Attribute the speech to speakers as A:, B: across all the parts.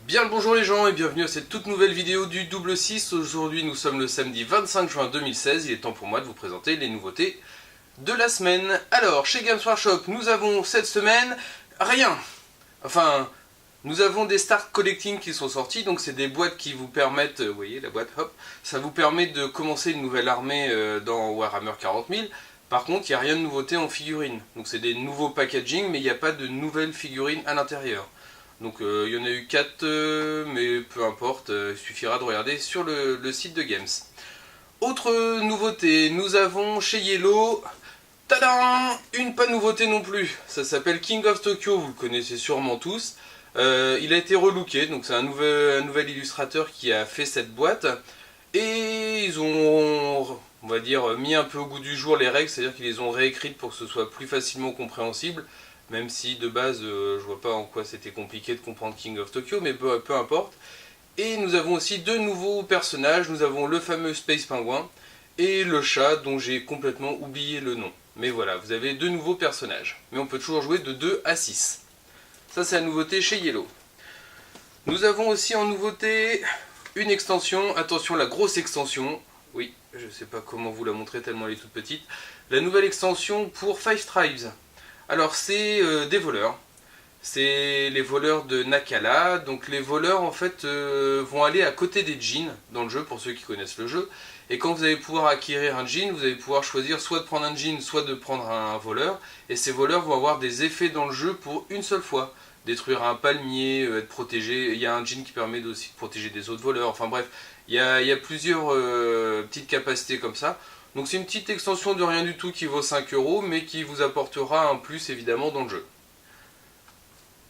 A: Bien le bonjour les gens et bienvenue à cette toute nouvelle vidéo du Double 6. Aujourd'hui nous sommes le samedi 25 juin 2016, il est temps pour moi de vous présenter les nouveautés de la semaine. Alors chez Games Workshop nous avons cette semaine rien. Enfin nous avons des Start Collecting qui sont sortis, donc c'est des boîtes qui vous permettent, vous voyez la boîte, hop, ça vous permet de commencer une nouvelle armée dans Warhammer 40 000. Par contre il n'y a rien de nouveauté en figurines, donc c'est des nouveaux packaging mais il n'y a pas de nouvelles figurines à l'intérieur. Donc il y en a eu 4, mais peu importe, il suffira de regarder sur le site de Games. Autre nouveauté, nous avons chez Yellow, tadam, une pas de nouveauté non plus. Ça s'appelle King of Tokyo, vous le connaissez sûrement tous. Il a été relooké, donc c'est un nouvel illustrateur qui a fait cette boîte. Et ils ont, on va dire, mis un peu au goût du jour les règles, c'est-à-dire qu'ils les ont réécrites pour que ce soit plus facilement compréhensible. Même si de base je vois pas en quoi c'était compliqué de comprendre King of Tokyo, mais peu importe. Et nous avons aussi deux nouveaux personnages, nous avons le fameux Space Penguin et le chat dont j'ai complètement oublié le nom. Mais voilà, vous avez deux nouveaux personnages. Mais on peut toujours jouer de 2 à 6. Ça c'est la nouveauté chez Yellow. Nous avons aussi en nouveauté une extension, attention la grosse extension. Oui, je sais pas comment vous la montrer tellement elle est toute petite. La nouvelle extension pour Five Tribes. Alors c'est des voleurs, c'est les voleurs de Nakala, donc les voleurs en fait vont aller à côté des djinns dans le jeu pour ceux qui connaissent le jeu, et quand vous allez pouvoir acquérir un djinn, vous allez pouvoir choisir soit de prendre un djinn, soit de prendre un voleur, et ces voleurs vont avoir des effets dans le jeu pour une seule fois. Détruire un palmier, être protégé, il y a un djinn qui permet aussi de protéger des autres voleurs, enfin bref, il y a plusieurs petites capacités comme ça. Donc c'est une petite extension de rien du tout qui vaut 5 €, mais qui vous apportera un plus évidemment dans le jeu.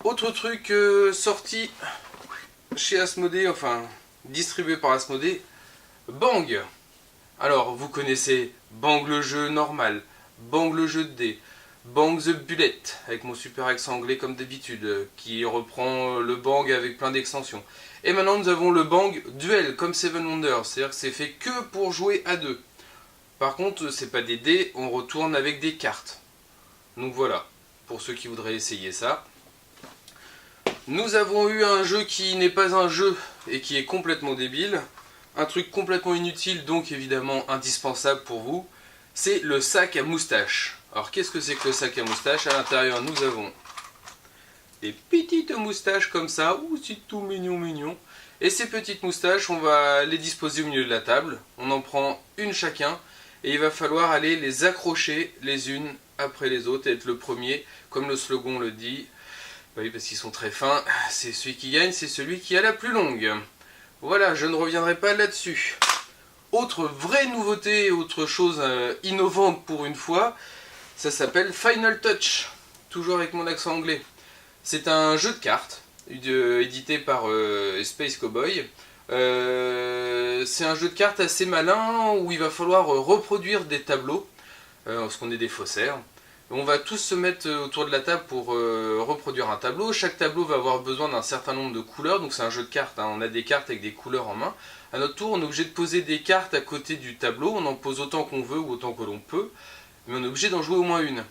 A: Autre truc sorti chez Asmodée, enfin distribué par Asmodée, Bang. Alors vous connaissez Bang le jeu normal, Bang le jeu de dés, Bang the Bullet, avec mon super accent anglais comme d'habitude, qui reprend le Bang avec plein d'extensions. Et maintenant nous avons le Bang Duel comme Seven Wonders, c'est-à-dire que c'est fait que pour jouer à deux. Par contre, c'est pas des dés, on retourne avec des cartes. Donc voilà, pour ceux qui voudraient essayer ça. Nous avons eu un jeu qui n'est pas un jeu et qui est complètement débile. Un truc complètement inutile, donc évidemment indispensable pour vous. C'est le sac à moustache. Alors qu'est-ce que c'est que le sac à moustache? À l'intérieur, nous avons des petites moustaches comme ça. Ouh, c'est tout mignon, mignon. Et ces petites moustaches, on va les disposer au milieu de la table. On en prend une chacun. Et il va falloir aller les accrocher les unes après les autres et être le premier, comme le slogan le dit. Oui, parce qu'ils sont très fins. C'est celui qui gagne, c'est celui qui a la plus longue. Voilà, je ne reviendrai pas là-dessus. Autre vraie nouveauté, autre chose innovante pour une fois, ça s'appelle Final Touch. Toujours avec mon accent anglais. C'est un jeu de cartes, édité par Space Cowboy. C'est un jeu de cartes assez malin où il va falloir reproduire des tableaux, parce qu'on est des faussaires. On va tous se mettre autour de la table pour reproduire un tableau. Chaque tableau va avoir besoin d'un certain nombre de couleurs, donc c'est un jeu de cartes, hein. On a des cartes avec des couleurs en main. À notre tour, on est obligé de poser des cartes à côté du tableau, on en pose autant qu'on veut ou autant que l'on peut, mais on est obligé d'en jouer au moins une.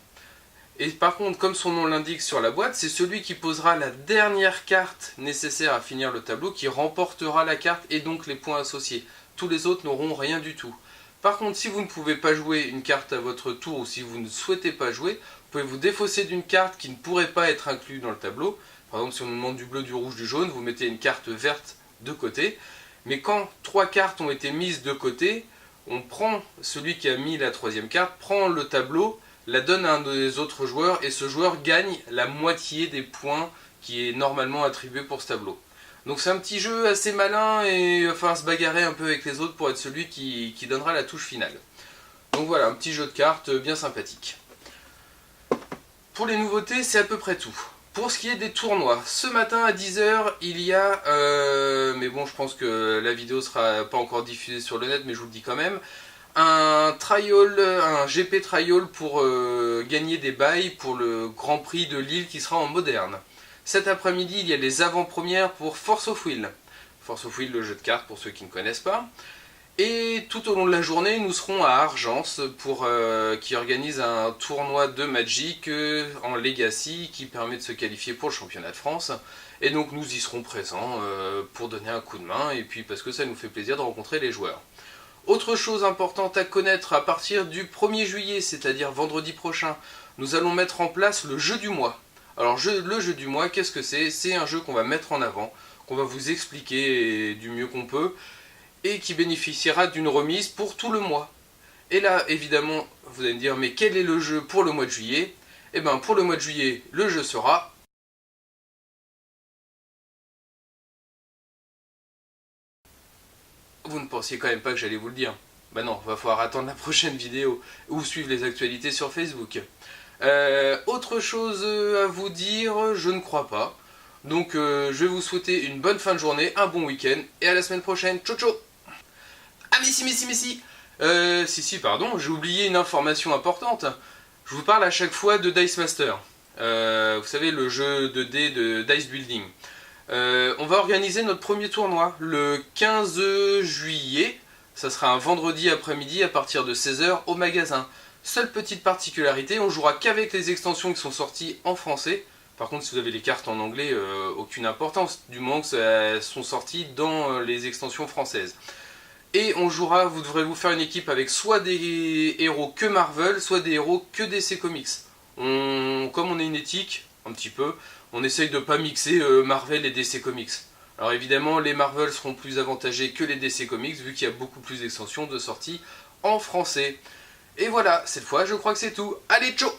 A: Et par contre, comme son nom l'indique sur la boîte, c'est celui qui posera la dernière carte nécessaire à finir le tableau qui remportera la carte et donc les points associés. Tous les autres n'auront rien du tout. Par contre, si vous ne pouvez pas jouer une carte à votre tour ou si vous ne souhaitez pas jouer, vous pouvez vous défausser d'une carte qui ne pourrait pas être inclue dans le tableau. Par exemple, si on nous demande du bleu, du rouge, du jaune, vous mettez une carte verte de côté. Mais quand 3 cartes ont été mises de côté, on prend celui qui a mis la troisième carte, prend le tableau, la donne à un des autres joueurs et ce joueur gagne la moitié des points qui est normalement attribué pour ce tableau. Donc c'est un petit jeu assez malin et il va falloir se bagarrer un peu avec les autres pour être celui qui donnera la touche finale. Donc voilà, un petit jeu de cartes bien sympathique. Pour les nouveautés, c'est à peu près tout. Pour ce qui est des tournois, ce matin à 10 h, il y a, mais bon je pense que la vidéo sera pas encore diffusée sur le net, mais je vous le dis quand même, un GP trial pour gagner des bails pour le Grand Prix de Lille qui sera en moderne. Cet après-midi, il y a les avant-premières pour Force of Will. Force of Will, le jeu de cartes pour ceux qui ne connaissent pas. Et tout au long de la journée, nous serons à Argence qui organise un tournoi de Magic en Legacy qui permet de se qualifier pour le championnat de France. Et donc nous y serons présents pour donner un coup de main et puis parce que ça nous fait plaisir de rencontrer les joueurs. Autre chose importante à connaître, à partir du 1er juillet, c'est-à-dire vendredi prochain, nous allons mettre en place le jeu du mois. Alors le jeu du mois, qu'est-ce que c'est? C'est un jeu qu'on va mettre en avant, qu'on va vous expliquer du mieux qu'on peut, et qui bénéficiera d'une remise pour tout le mois. Et là, évidemment, vous allez me dire, mais quel est le jeu pour le mois de juillet? Eh bien, pour le mois de juillet, le jeu sera... Vous ne pensiez quand même pas que j'allais vous le dire. Bah non, va falloir attendre la prochaine vidéo, ou suivre les actualités sur Facebook. Autre chose à vous dire, je ne crois pas. Donc je vais vous souhaiter une bonne fin de journée, un bon week-end, et à la semaine prochaine. Ciao ciao. Ah mais si, pardon, j'ai oublié une information importante. Je vous parle à chaque fois de Dice Master. Vous savez, le jeu de dés de Dice Building. On va organiser notre premier tournoi le 15 juillet. Ça sera un vendredi après-midi à partir de 16 h au magasin. Seule petite particularité, on jouera qu'avec les extensions qui sont sorties en français. Par contre, si vous avez les cartes en anglais, aucune importance, du moment qu'elles sont sorties dans les extensions françaises. Et on jouera, vous devrez vous faire une équipe avec soit des héros que Marvel, soit des héros que DC Comics. Comme on est une éthique, un petit peu, on essaye de ne pas mixer Marvel et DC Comics. Alors évidemment, les Marvel seront plus avantagés que les DC Comics, vu qu'il y a beaucoup plus d'extensions de sorties en français. Et voilà, cette fois, je crois que c'est tout. Allez, ciao!